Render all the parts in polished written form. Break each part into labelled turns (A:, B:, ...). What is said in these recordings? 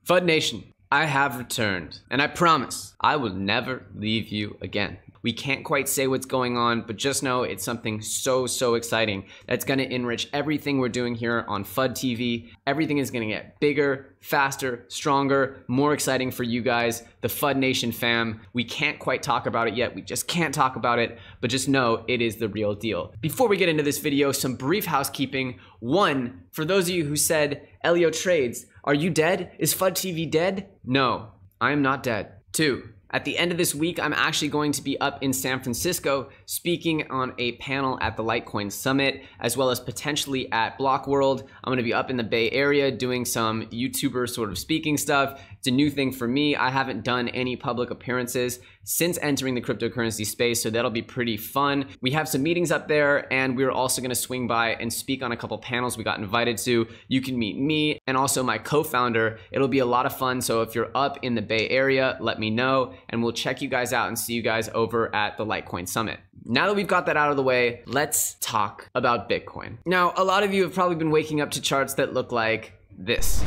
A: FUD Nation, I have returned, and I promise I will never leave you again. We can't quite say what's going on, but just know it's something so exciting that's going to enrich everything we're doing here on FUD TV. Everything is going to get bigger, faster, stronger, more exciting for you guys, the FUD Nation fam. We can't quite talk about it yet. We just can't talk about it, but just know it is the real deal. Before we get into this video, some brief housekeeping. One, for those of you who said, Elio Trades, are you dead? Is FUD TV dead? No, I am not dead. Two, at the end of this week, I'm actually going to be up in San Francisco speaking on a panel at the Litecoin Summit, as well as potentially at Block World. I'm going to be up in the Bay Area doing some YouTuber sort of speaking stuff. It's a new thing for me. I haven't done any public appearances since entering the cryptocurrency space, so that'll be pretty fun. We have some meetings up there, and we're also going to swing by and speak on a couple panels we got invited to. You can meet me and also my co-founder. It'll be a lot of fun, so if you're up in the Bay Area, let me know, and we'll check you guys out and see you guys over at the Litecoin Summit. Now that we've got that out of the way, let's talk about Bitcoin. Now, a lot of you have probably been waking up to charts that look like this.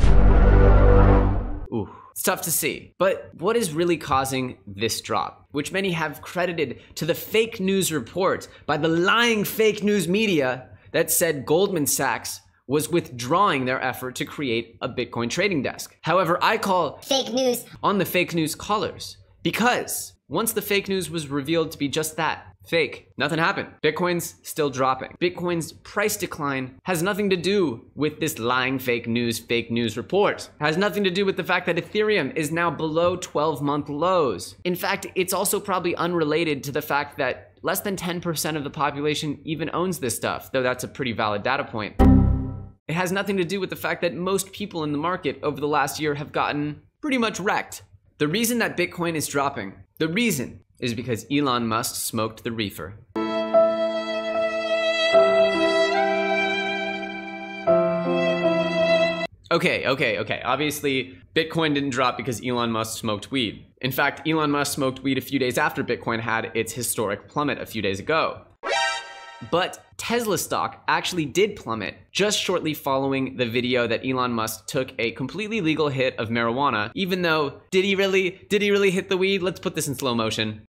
A: Ooh. It's tough to see, but what is really causing this drop, which many have credited to the fake news report by the lying fake news media that said Goldman Sachs was withdrawing their effort to create a Bitcoin trading desk. However, I call
B: fake news
A: on the fake news callers, because once the fake news was revealed to be just that, fake, nothing happened. Bitcoin's still dropping. Bitcoin's price decline has nothing to do with this lying fake news report. It has nothing to do with the fact that Ethereum is now below 12-month lows. In fact, it's also probably unrelated to the fact that less than 10% of the population even owns this stuff, though that's a pretty valid data point. It has nothing to do with the fact that most people in the market over the last year have gotten pretty much wrecked. The reason that Bitcoin is dropping, the reason is because Elon Musk smoked the reefer. Okay. Obviously, Bitcoin didn't drop because Elon Musk smoked weed. In fact, Elon Musk smoked weed a few days after Bitcoin had its historic plummet a few days ago. But Tesla stock actually did plummet just shortly following the video that Elon Musk took a completely legal hit of marijuana, even though, did he really hit the weed? Let's put this in slow motion.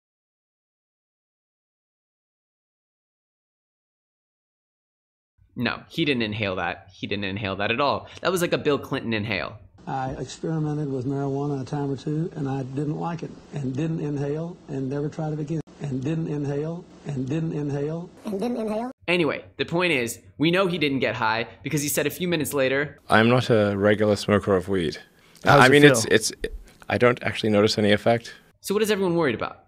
A: No, he didn't inhale that. He didn't inhale that at all. That was like a Bill Clinton inhale.
C: I experimented with marijuana a time or two, and I didn't like it, and didn't inhale, and never tried it again, and didn't inhale, and didn't inhale, and didn't inhale.
A: Anyway, the point is, we know he didn't get high because he said a few minutes later,
D: I'm not a regular smoker of weed.
E: I mean,
D: I don't actually notice any effect.
A: So what is everyone worried about?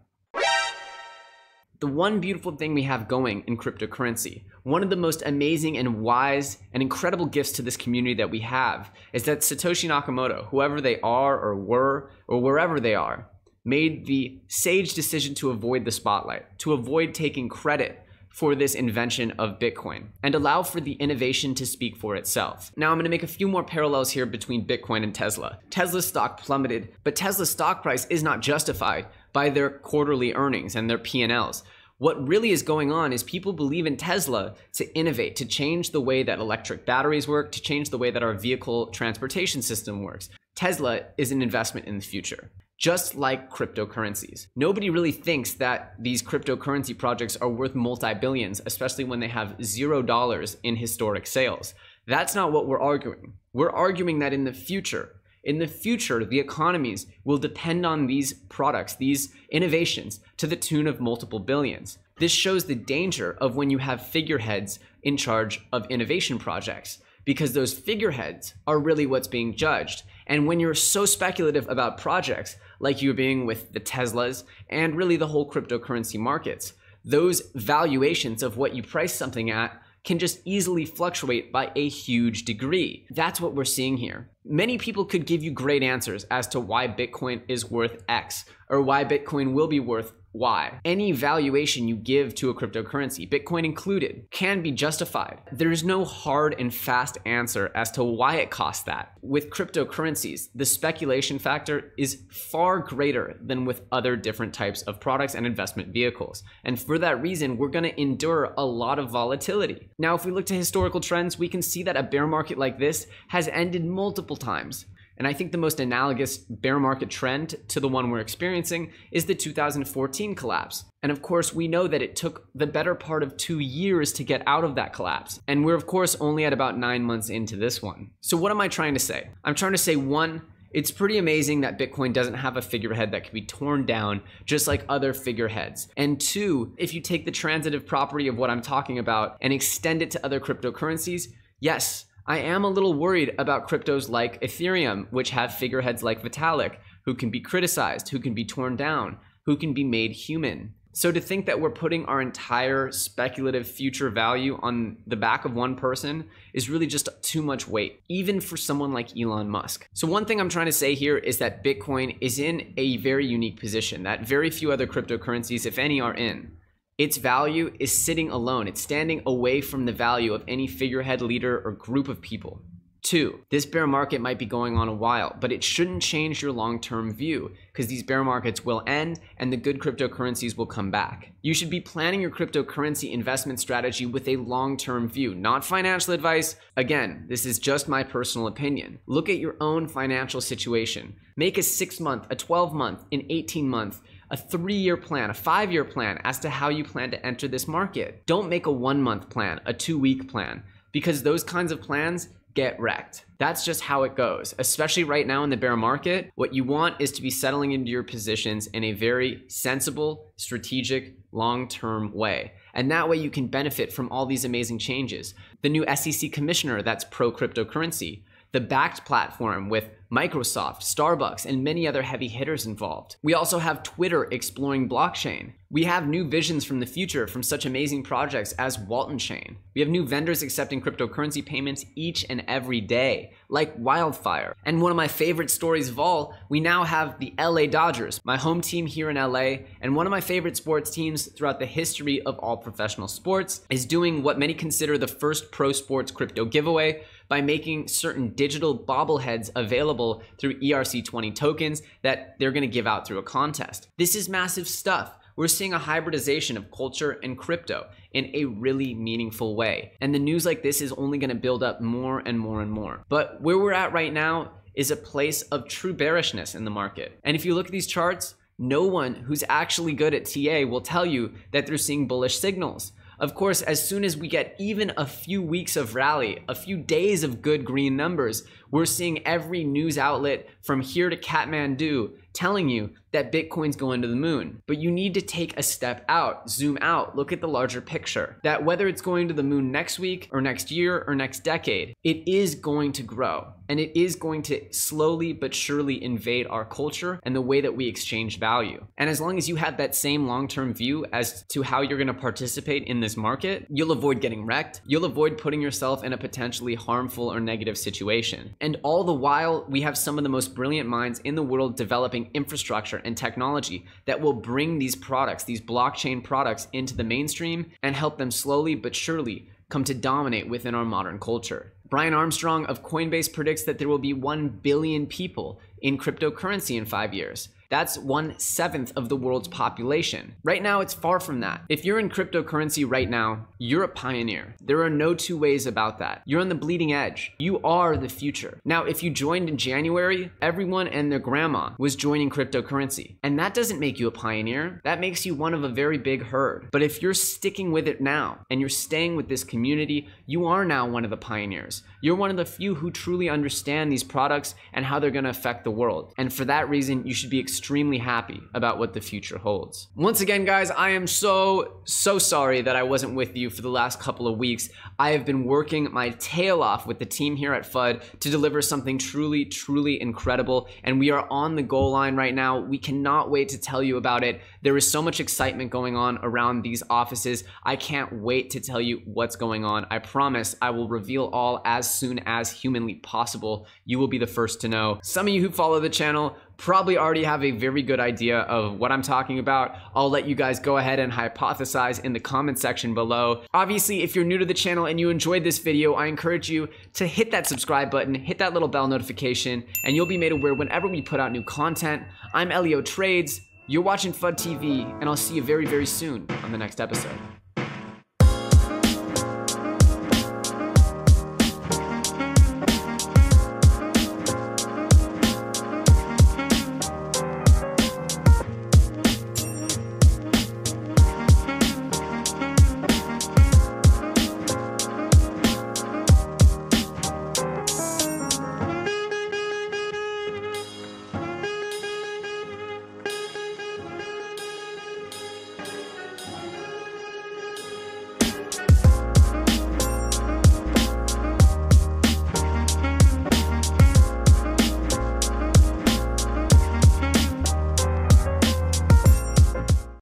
A: The one beautiful thing we have going in cryptocurrency, one of the most amazing and wise and incredible gifts to this community that we have, is that Satoshi Nakamoto, whoever they are or were or wherever they are, made the sage decision to avoid the spotlight, to avoid taking credit for this invention of Bitcoin, and allow for the innovation to speak for itself. Now I'm going to make a few more parallels here between Bitcoin and Tesla. Tesla's stock plummeted, but Tesla's stock price is not justified by their quarterly earnings and their P&Ls. What really is going on is people believe in Tesla to innovate, to change the way that electric batteries work, to change the way that our vehicle transportation system works. Tesla is an investment in the future. Just like cryptocurrencies. Nobody really thinks that these cryptocurrency projects are worth multi-billions, especially when they have $0 in historic sales. That's not what we're arguing. We're arguing that in the future, the economies will depend on these products, these innovations, to the tune of multiple billions. This shows the danger of when you have figureheads in charge of innovation projects, because those figureheads are really what's being judged. And when you're so speculative about projects, like you're being with the Teslas and really the whole cryptocurrency markets, those valuations of what you price something at can just easily fluctuate by a huge degree. That's what we're seeing here. Many people could give you great answers as to why Bitcoin is worth X or why Bitcoin will be worth Y. Any valuation you give to a cryptocurrency, Bitcoin included, can be justified. There's no hard and fast answer as to why it costs that. With cryptocurrencies, the speculation factor is far greater than with other different types of products and investment vehicles. And for that reason, we're going to endure a lot of volatility. Now, if we look to historical trends, we can see that a bear market like this has ended multiple times. And I think the most analogous bear market trend to the one we're experiencing is the 2014 collapse. And of course, we know that it took the better part of 2 years to get out of that collapse. And we're of course only at about 9 months into this one. So what am I trying to say? I'm trying to say, one, it's pretty amazing that Bitcoin doesn't have a figurehead that can be torn down just like other figureheads. And two, if you take the transitive property of what I'm talking about and extend it to other cryptocurrencies, yes, I am a little worried about cryptos like Ethereum, which have figureheads like Vitalik, who can be criticized, who can be torn down, who can be made human. So to think that we're putting our entire speculative future value on the back of one person is really just too much weight, even for someone like Elon Musk. So one thing I'm trying to say here is that Bitcoin is in a very unique position that very few other cryptocurrencies, if any, are in. Its value is sitting alone. It's standing away from the value of any figurehead, leader, or group of people. Two, this bear market might be going on a while, but it shouldn't change your long-term view because these bear markets will end and the good cryptocurrencies will come back. You should be planning your cryptocurrency investment strategy with a long-term view, not financial advice. Again, this is just my personal opinion. Look at your own financial situation. Make a 6-month, a 12-month, an 18-month, a 3-year plan, a 5-year plan as to how you plan to enter this market. Don't make a 1-month plan, a 2-week plan, because those kinds of plans get wrecked. That's just how it goes, especially right now in the bear market. What you want is to be settling into your positions in a very sensible, strategic, long-term way. And that way you can benefit from all these amazing changes. The new SEC commissioner that's pro-cryptocurrency, the Backed platform with Microsoft, Starbucks, and many other heavy hitters involved. We also have Twitter exploring blockchain. We have new visions from the future from such amazing projects as WaltonChain. We have new vendors accepting cryptocurrency payments each and every day, like wildfire. And one of my favorite stories of all, we now have the LA Dodgers, my home team here in LA, and one of my favorite sports teams throughout the history of all professional sports, is doing what many consider the first pro sports crypto giveaway by making certain digital bobbleheads available through ERC20 tokens that they're going to give out through a contest. This is massive stuff. We're seeing a hybridization of culture and crypto in a really meaningful way. And the news like this is only going to build up more and more and more. But where we're at right now is a place of true bearishness in the market. And if you look at these charts, no one who's actually good at TA will tell you that they're seeing bullish signals. Of course, as soon as we get even a few weeks of rally, a few days of good green numbers, we're seeing every news outlet from here to Kathmandu telling you that Bitcoin's going to the moon. But you need to take a step out, zoom out, look at the larger picture. That whether it's going to the moon next week or next year or next decade, it is going to grow. And it is going to slowly but surely invade our culture and the way that we exchange value. And as long as you have that same long-term view as to how you're going to participate in this market, you'll avoid getting wrecked. You'll avoid putting yourself in a potentially harmful or negative situation. And all the while, we have some of the most brilliant minds in the world developing infrastructure and technology that will bring these products, these blockchain products, into the mainstream and help them slowly but surely come to dominate within our modern culture. Brian Armstrong of Coinbase predicts that there will be 1 billion people in cryptocurrency in 5 years. That's 1/7 of the world's population. Right now, it's far from that. If you're in cryptocurrency right now, you're a pioneer. There are no two ways about that. You're on the bleeding edge. You are the future. Now, if you joined in January, everyone and their grandma was joining cryptocurrency. And that doesn't make you a pioneer. That makes you one of a very big herd. But if you're sticking with it now and you're staying with this community, you are now one of the pioneers. You're one of the few who truly understand these products and how they're going to affect the world. And for that reason, you should be extremely happy about what the future holds. Once again, guys, I am so sorry that I wasn't with you for the last couple of weeks. I have been working my tail off with the team here at FUD to deliver something truly incredible, and we are on the goal line right now. We cannot wait to tell you about it. There is so much excitement going on around these offices. I can't wait to tell you what's going on. I promise I will reveal all as soon as humanly possible. You will be the first to know. Some of you who follow the channel probably already have a very good idea of what I'm talking about. I'll let you guys go ahead and hypothesize in the comment section below. Obviously, if you're new to the channel and you enjoyed this video, I encourage you to hit that subscribe button, hit that little bell notification, and you'll be made aware whenever we put out new content. I'm Elio Trades, you're watching FUD TV, and I'll see you very soon on the next episode.